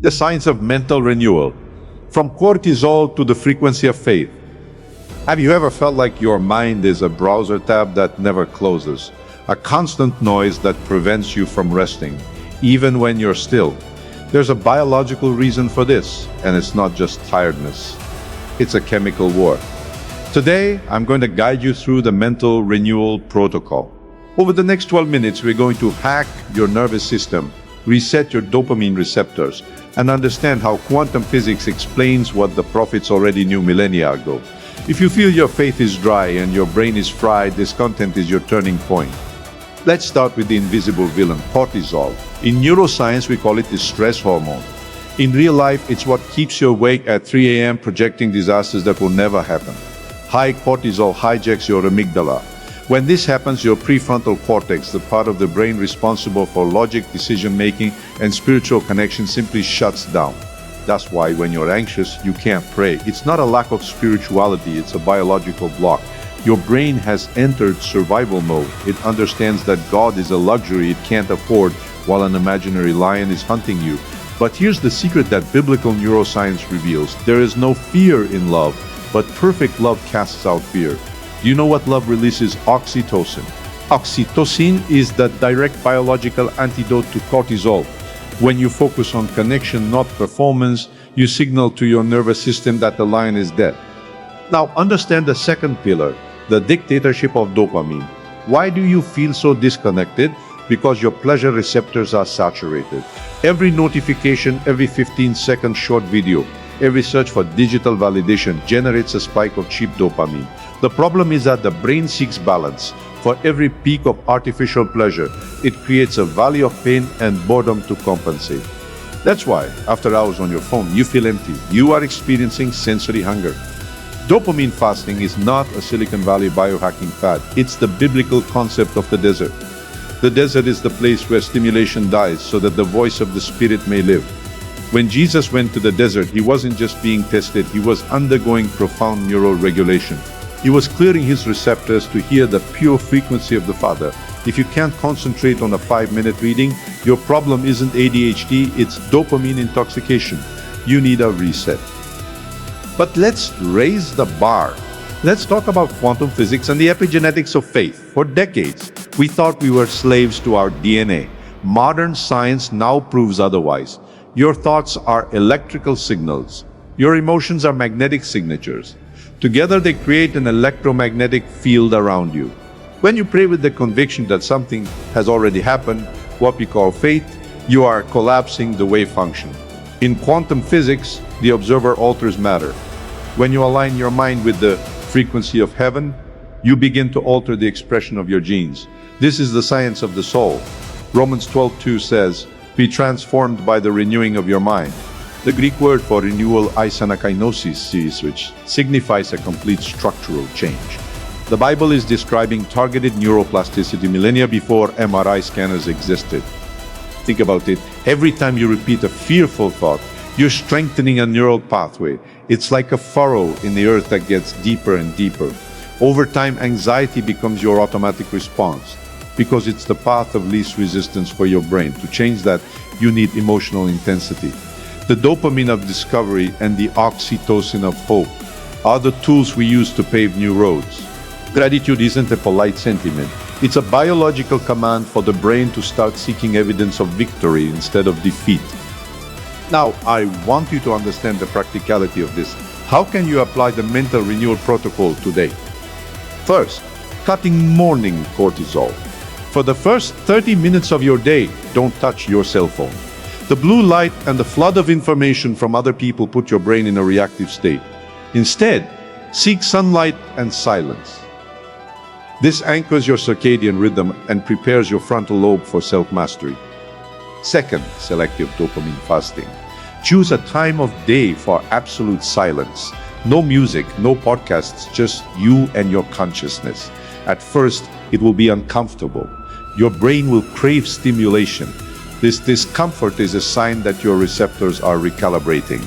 The science of mental renewal, from cortisol to the frequency of faith. Have you ever felt like your mind is a browser tab that never closes? A constant noise that prevents you from resting, even when you're still. There's a biological reason for this, and it's not just tiredness. It's a chemical war. Today, I'm going to guide you through the mental renewal protocol. Over the next 12 minutes, we're going to hack your nervous system, reset your dopamine receptors, and understand how quantum physics explains what the prophets already knew millennia ago. If you feel your faith is dry and your brain is fried, this content is your turning point. Let's start with the invisible villain, cortisol. In neuroscience, we call it the stress hormone. In real life, it's what keeps you awake at 3 a.m. projecting disasters that will never happen. High cortisol hijacks your amygdala. When this happens, your prefrontal cortex, the part of the brain responsible for logic, decision-making, and spiritual connection, simply shuts down. That's why when you're anxious, you can't pray. It's not a lack of spirituality, it's a biological block. Your brain has entered survival mode. It understands that God is a luxury it can't afford while an imaginary lion is hunting you. But here's the secret that biblical neuroscience reveals. There is no fear in love, but perfect love casts out fear. Do you know what love releases? Oxytocin. Oxytocin is the direct biological antidote to cortisol. When you focus on connection, not performance, you signal to your nervous system that the lion is dead. Now understand the second pillar, the dictatorship of dopamine. Why do you feel so disconnected? Because your pleasure receptors are saturated. Every notification, every 15-second short video, every search for digital validation generates a spike of cheap dopamine. The problem is that the brain seeks balance. For every peak of artificial pleasure, it creates a valley of pain and boredom to compensate. That's why, after hours on your phone, you feel empty. You are experiencing sensory hunger. Dopamine fasting is not a Silicon Valley biohacking fad. It's the biblical concept of the desert. The desert is the place where stimulation dies so that the voice of the Spirit may live. When Jesus went to the desert, he wasn't just being tested, he was undergoing profound neural regulation. He was clearing his receptors to hear the pure frequency of the Father. If you can't concentrate on a 5-minute reading, your problem isn't ADHD, it's dopamine intoxication. You need a reset. But let's raise the bar. Let's talk about quantum physics and the epigenetics of faith. For decades, we thought we were slaves to our DNA. Modern science now proves otherwise. Your thoughts are electrical signals. Your emotions are magnetic signatures. Together they create an electromagnetic field around you. When you pray with the conviction that something has already happened, what we call faith, you are collapsing the wave function. In quantum physics, the observer alters matter. When you align your mind with the frequency of heaven, you begin to alter the expression of your genes. This is the science of the soul. Romans 12:2 says, "Be transformed by the renewing of your mind." The Greek word for renewal, isanakainosis, which signifies a complete structural change. The Bible is describing targeted neuroplasticity millennia before MRI scanners existed. Think about it. Every time you repeat a fearful thought, you're strengthening a neural pathway. It's like a furrow in the earth that gets deeper and deeper. Over time, anxiety becomes your automatic response because it's the path of least resistance for your brain. To change that, you need emotional intensity. The dopamine of discovery and the oxytocin of hope are the tools we use to pave new roads. Gratitude isn't a polite sentiment. It's a biological command for the brain to start seeking evidence of victory instead of defeat. Now, I want you to understand the practicality of this. How can you apply the mental renewal protocol today? First, cutting morning cortisol. For the first 30 minutes of your day, don't touch your cell phone. The blue light and the flood of information from other people put your brain in a reactive state. Instead, seek sunlight and silence. This anchors your circadian rhythm and prepares your frontal lobe for self-mastery. Second, selective dopamine fasting. Choose a time of day for absolute silence. No music, no podcasts, just you and your consciousness. At first, it will be uncomfortable. Your brain will crave stimulation. This discomfort is a sign that your receptors are recalibrating.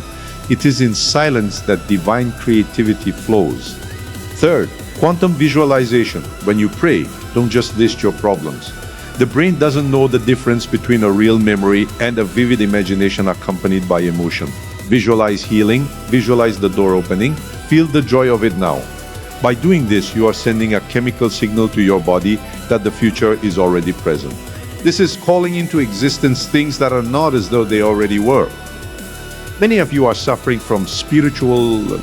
It is in silence that divine creativity flows. Third, quantum visualization. When you pray, don't just list your problems. The brain doesn't know the difference between a real memory and a vivid imagination accompanied by emotion. Visualize healing, visualize the door opening, feel the joy of it now. By doing this, you are sending a chemical signal to your body that the future is already present. This is calling into existence things that are not as though they already were. Many of you are suffering from spiritual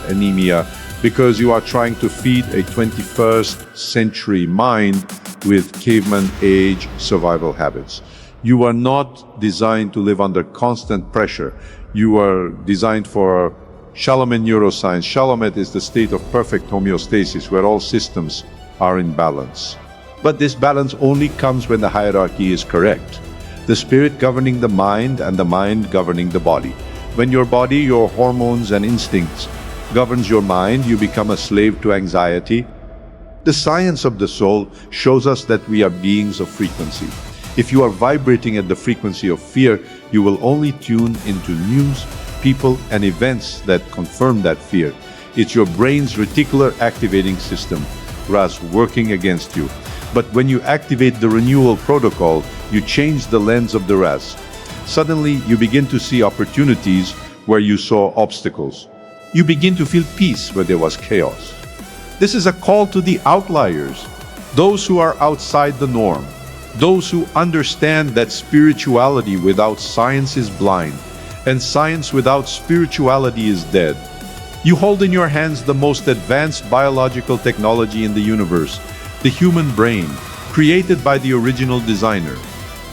anemia because you are trying to feed a 21st century mind with caveman-age survival habits. You are not designed to live under constant pressure. You are designed for Shalom in Neuroscience. Shalom is the state of perfect homeostasis where all systems are in balance. But this balance only comes when the hierarchy is correct. The spirit governing the mind and the mind governing the body. When your body, your hormones and instincts governs your mind, you become a slave to anxiety. The science of the soul shows us that we are beings of frequency. If you are vibrating at the frequency of fear, you will only tune into news, people, and events that confirm that fear. It's your brain's reticular activating system, RAS, working against you. But when you activate the renewal protocol, you change the lens of the RAS. Suddenly, you begin to see opportunities where you saw obstacles. You begin to feel peace where there was chaos. This is a call to the outliers, those who are outside the norm, those who understand that spirituality without science is blind, and science without spirituality is dead. You hold in your hands the most advanced biological technology in the universe, the human brain, created by the original designer.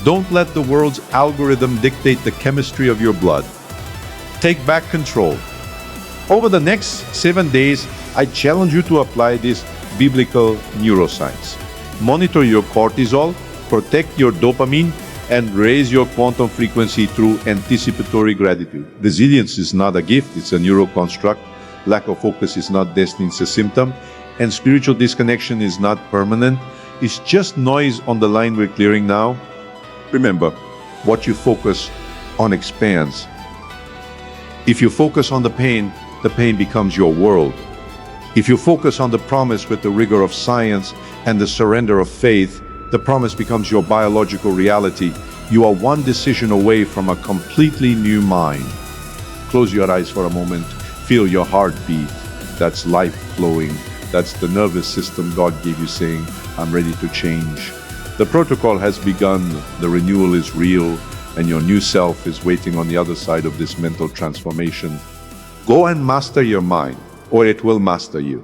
Don't let the world's algorithm dictate the chemistry of your blood. Take back control. Over the next 7 days, I challenge you to apply this biblical neuroscience. Monitor your cortisol, protect your dopamine, and raise your quantum frequency through anticipatory gratitude. Resilience is not a gift, it's a neural construct. Lack of focus is not destiny, it's a symptom. And spiritual disconnection is not permanent. It's just noise on the line we're clearing now. Remember, what you focus on expands. If you focus on the pain becomes your world. If you focus on the promise with the rigor of science and the surrender of faith, the promise becomes your biological reality. You are one decision away from a completely new mind. Close your eyes for a moment. Feel your heartbeat. That's life flowing. That's the nervous system God gave you saying, I'm ready to change. The protocol has begun. The renewal is real, and your new self is waiting on the other side of this mental transformation. Go and master your mind, or it will master you.